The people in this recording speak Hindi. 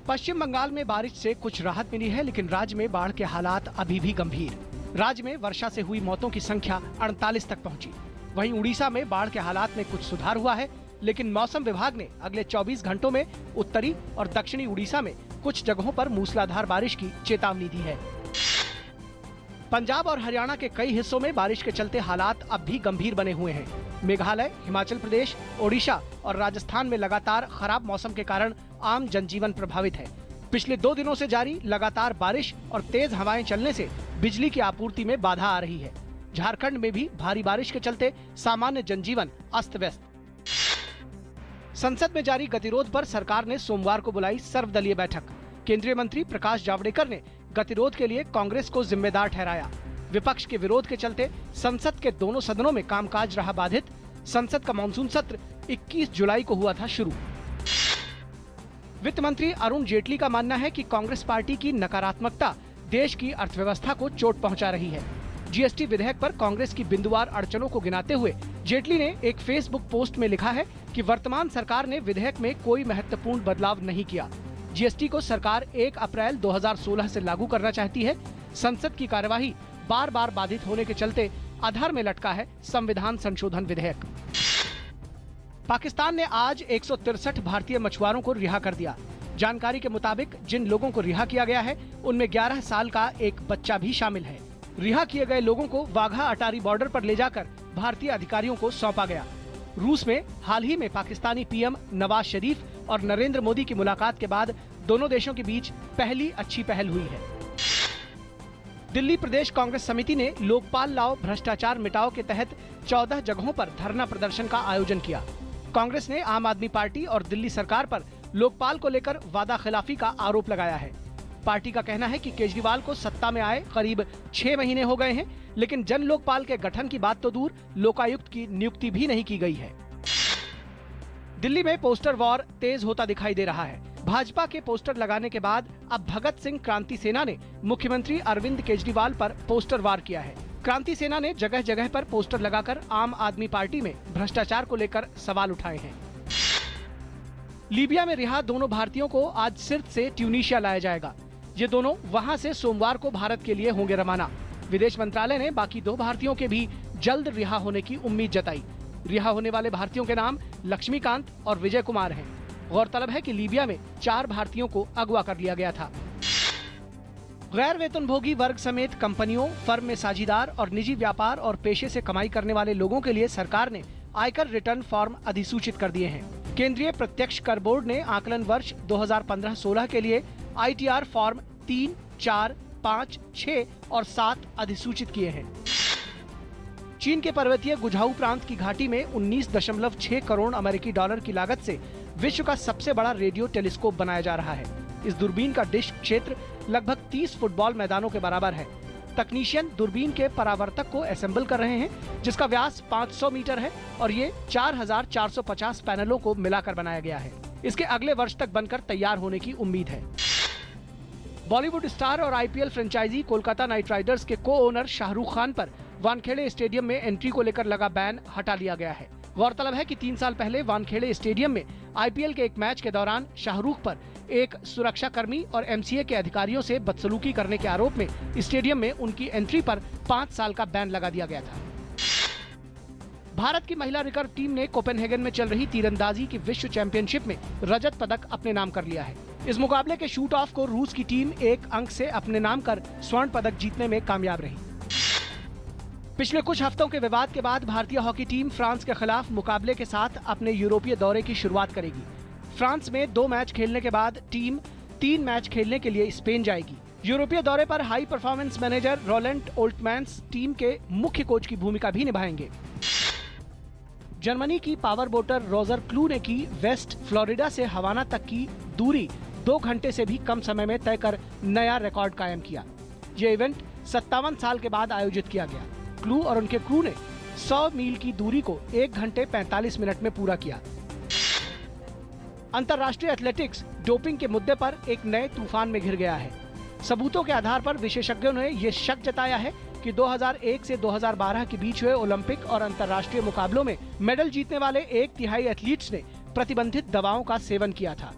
पश्चिम बंगाल में बारिश से कुछ राहत मिली है, लेकिन राज्य में बाढ़ के हालात अभी भी गंभीर। राज्य में वर्षा से हुई मौतों की संख्या 48 तक पहुंची। वहीं उड़ीसा में बाढ़ के हालात में कुछ सुधार हुआ है, लेकिन मौसम विभाग ने अगले 24 घंटों में उत्तरी और दक्षिणी उड़ीसा में कुछ जगहों पर मूसलाधार बारिश की चेतावनी दी है। पंजाब और हरियाणा के कई हिस्सों में बारिश के चलते हालात अब भी गंभीर बने हुए हैं। मेघालय, हिमाचल प्रदेश, ओडिशा और राजस्थान में लगातार खराब मौसम के कारण आम जनजीवन प्रभावित है। पिछले 2 दिनों से जारी लगातार बारिश और तेज हवाएं चलने से बिजली की आपूर्ति में बाधा आ रही है। झारखंड में भी भारी बारिश के चलते सामान्य जनजीवन अस्त व्यस्त। संसद में जारी गतिरोध पर सरकार ने सोमवार को बुलाई सर्वदलीय बैठक। केंद्रीय मंत्री प्रकाश जावड़ेकर ने गतिरोध के लिए कांग्रेस को जिम्मेदार ठहराया। विपक्ष के विरोध के चलते संसद के दोनों सदनों में कामकाज रहा बाधित। संसद का मानसून सत्र 21 जुलाई को हुआ था शुरू। वित्त मंत्री अरुण जेटली का मानना है कि कांग्रेस पार्टी की नकारात्मकता देश की अर्थव्यवस्था को चोट पहुंचा रही है। जीएसटी विधेयक पर कांग्रेस की बिंदुवार अड़चनों को गिनाते हुए जेटली ने एक फेसबुक पोस्ट में लिखा है कि वर्तमान सरकार ने विधेयक में कोई महत्वपूर्ण बदलाव नहीं किया। जीएसटी को सरकार 1 अप्रैल 2016 से लागू करना चाहती है। संसद की कार्यवाही बार बार बाधित होने के चलते अधर में लटका है संविधान संशोधन विधेयक। पाकिस्तान ने आज 163 भारतीय मछुआरों को रिहा कर दिया। जानकारी के मुताबिक जिन लोगों को रिहा किया गया है उनमें 11 साल का एक बच्चा भी शामिल है। रिहा किए गए लोगों को वाघा अटारी बॉर्डर पर ले जाकर भारतीय अधिकारियों को सौंपा गया। रूस में हाल ही में पाकिस्तानी पीएम नवाज शरीफ और नरेंद्र मोदी की मुलाकात के बाद दोनों देशों के बीच पहली अच्छी पहल हुई है। दिल्ली प्रदेश कांग्रेस समिति ने लोकपाल लाओ भ्रष्टाचार मिटाओ के तहत 14 जगहों पर धरना प्रदर्शन का आयोजन किया। कांग्रेस ने आम आदमी पार्टी और दिल्ली सरकार पर लोकपाल को लेकर वादा खिलाफी का आरोप लगाया है। पार्टी का कहना है कि केजरीवाल को सत्ता में आए करीब 6 महीने हो गए हैं, लेकिन जन लोकपाल के गठन की बात तो दूर, लोकायुक्त की नियुक्ति भी नहीं की गई है। दिल्ली में पोस्टर वॉर तेज होता दिखाई दे रहा है। भाजपा के पोस्टर लगाने के बाद अब भगत सिंह क्रांति सेना ने मुख्यमंत्री अरविंद केजरीवाल पर पोस्टर वार किया है। क्रांति सेना ने जगह जगह पर पोस्टर लगाकर आम आदमी पार्टी में भ्रष्टाचार को लेकर सवाल उठाए हैं। लीबिया में रिहा दोनों भारतीयों को आज सिर्त से ट्यूनीशिया लाया जाएगा। ये दोनों वहां से सोमवार को भारत के लिए होंगे रवाना। विदेश मंत्रालय ने बाकी 2 भारतीयों के भी जल्द रिहा होने की उम्मीद जताई। रिहा होने वाले भारतीयों के नाम लक्ष्मीकांत और विजय कुमार हैं। गौरतलब है कि लीबिया में 4 भारतीयों को अगवा कर लिया गया था। गैर वेतनभोगी वर्ग समेत कंपनियों, फर्म में साझीदार और निजी व्यापार और पेशे से कमाई करने वाले लोगों के लिए सरकार ने आयकर रिटर्न फॉर्म अधिसूचित कर दिए हैं। केंद्रीय प्रत्यक्ष कर बोर्ड ने आकलन वर्ष 2015-16 के लिए ITR फॉर्म 3, 4, 5, 6 और 7 अधिसूचित किए हैं। चीन के पर्वतीय गुझाऊ प्रांत की घाटी में 19.6 करोड़ अमेरिकी डॉलर की लागत से विश्व का सबसे बड़ा रेडियो टेलीस्कोप बनाया जा रहा है। इस दूरबीन का डिश क्षेत्र लगभग 30 फुटबॉल मैदानों के बराबर है। तकनीशियन दूरबीन के परावर्तक को असेंबल कर रहे हैं, जिसका व्यास 500 मीटर है और ये 4450 पैनलों को मिलाकर बनाया गया है। इसके अगले वर्ष तक बनकर तैयार होने की उम्मीद है। बॉलीवुड स्टार और IPL franchise Kolkata knight riders के को-ओनर शाहरुख खान पर वानखेड़े स्टेडियम में एंट्री को लेकर लगा बैन हटा लिया गया है। गौरतलब है कि 3 साल पहले वानखेड़े स्टेडियम में IPL के एक मैच के दौरान शाहरुख पर एक सुरक्षा कर्मी और MCA के अधिकारियों से बदसलूकी करने के आरोप में स्टेडियम में उनकी एंट्री पर 5 साल का बैन लगा दिया गया था। भारत की महिला रिकर्व टीम ने कोपेनहेगन में चल रही तीरंदाजी की विश्व चैंपियनशिप में रजत पदक अपने नाम कर लिया है। इस मुकाबले के शूट ऑफ को रूस की टीम 1 अंक से अपने नाम कर स्वर्ण पदक जीतने में कामयाब रही। पिछले कुछ हफ्तों के विवाद के बाद भारतीय हॉकी टीम फ्रांस के खिलाफ मुकाबले के साथ अपने यूरोपीय दौरे की शुरुआत करेगी। फ्रांस में 2 मैच खेलने के बाद टीम 3 मैच खेलने के लिए स्पेन जाएगी। यूरोपीय दौरे पर high performance manager Roelant Oltmans team के मुख्य कोच की भूमिका भी निभाएंगे। जर्मनी की पावर बोटर रोजर क्लू ने की वेस्ट फ्लोरिडा से हवाना तक की दूरी 2 घंटे से भी कम समय में तय कर नया रिकॉर्ड कायम किया। ये इवेंट 57 साल के बाद आयोजित किया गया। क्लू और उनके क्रू ने 100 मील की दूरी को 1 घंटे 45 मिनट में पूरा किया। अंतर्राष्ट्रीय एथलेटिक्स डोपिंग के मुद्दे पर एक नए तूफान में घिर गया है। सबूतों के आधार पर विशेषज्ञों ने ये शक जताया है कि 2001 से 2012 के बीच हुए ओलंपिक और अंतर्राष्ट्रीय मुकाबलों में मेडल जीतने वाले 1/3 एथलीट्स ने प्रतिबंधित दवाओं का सेवन किया था।